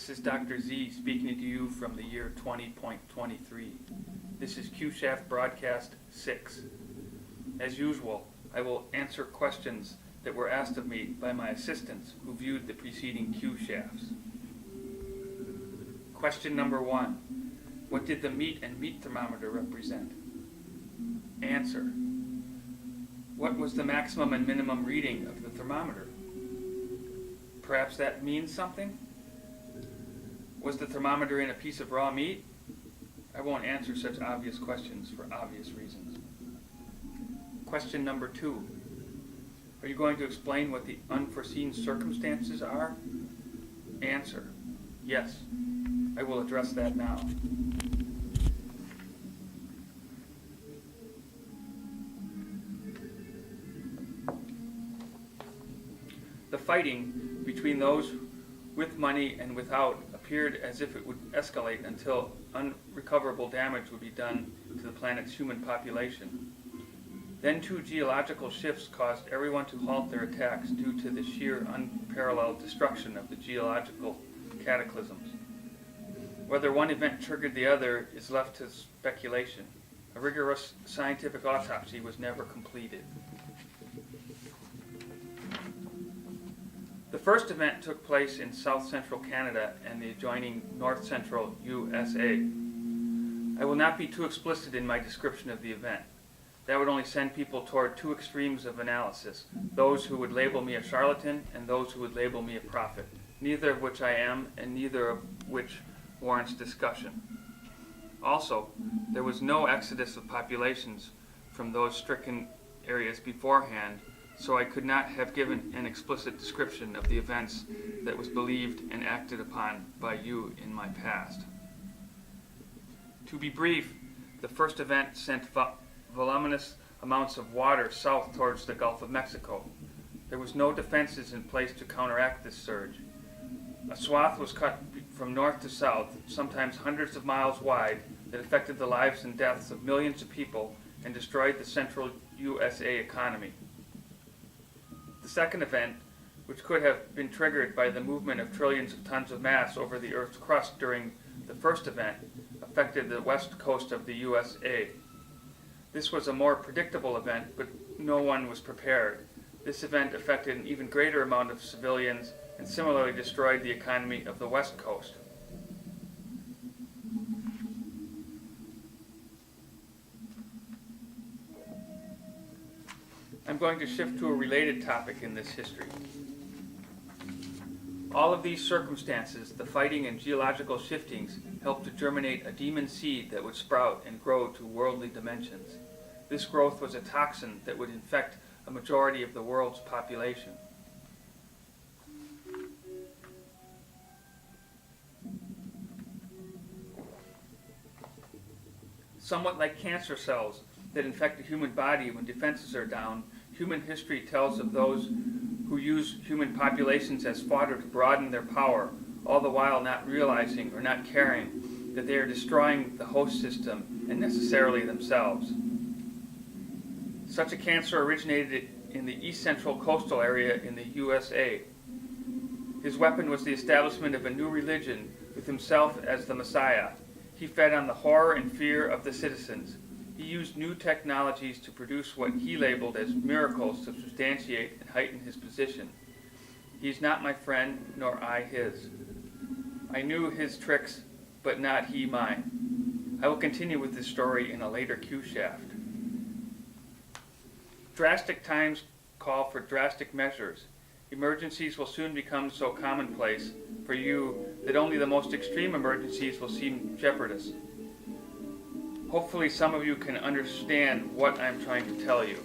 This is Dr. Z speaking to you from the year 20.23. This is Q-Shaft Broadcast 6. As usual, I will answer questions that were asked of me by my assistants who viewed the preceding Q-Shafts. Question number 1. What did the meat and meat thermometer represent? Answer. What was the maximum and minimum reading of the thermometer? Perhaps that means something? Was the thermometer in a piece of raw meat? I won't answer such obvious questions for obvious reasons. Question number 2. Are you going to explain what the unforeseen circumstances are? Answer. Yes. I will address that now. The fighting between those with money and without appeared as if it would escalate until unrecoverable damage would be done to the planet's human population. Then 2 geological shifts caused everyone to halt their attacks due to the sheer unparalleled destruction of the geological cataclysms. Whether one event triggered the other is left to speculation. A rigorous scientific autopsy was never completed. The first event took place in south-central Canada and the adjoining north-central USA. I will not be too explicit in my description of the event. That would only send people toward 2 extremes of analysis, those who would label me a charlatan and those who would label me a prophet, neither of which I am and neither of which warrants discussion. Also, there was no exodus of populations from those stricken areas beforehand, so I could not have given an explicit description of the events that was believed and acted upon by you in my past. To be brief, the first event sent voluminous amounts of water south towards the Gulf of Mexico. There was no defenses in place to counteract this surge. A swath was cut from north to south, sometimes hundreds of miles wide, that affected the lives and deaths of millions of people and destroyed the central USA economy. The second event, which could have been triggered by the movement of trillions of tons of mass over the Earth's crust during the first event, affected the west coast of the USA. This was a more predictable event, but no one was prepared. This event affected an even greater amount of civilians and similarly destroyed the economy of the west coast. I'm going to shift to a related topic in this history. All of these circumstances, the fighting and geological shiftings, helped to germinate a demon seed that would sprout and grow to worldly dimensions. This growth was a toxin that would infect a majority of the world's population. Somewhat like cancer cells that infect the human body when defenses are down, human history tells of those who use human populations as fodder to broaden their power, all the while not realizing or not caring that they are destroying the host system and necessarily themselves. Such a cancer originated in the east central coastal area in the USA. His weapon was the establishment of a new religion with himself as the Messiah. He fed on the horror and fear of the citizens. He used new technologies to produce what he labeled as miracles to substantiate and heighten his position. He is not my friend, nor I his. I knew his tricks, but not he mine. I will continue with this story in a later Q-Shaft. Drastic times call for drastic measures. Emergencies will soon become so commonplace for you that only the most extreme emergencies will seem jeopardous. Hopefully some of you can understand what I'm trying to tell you.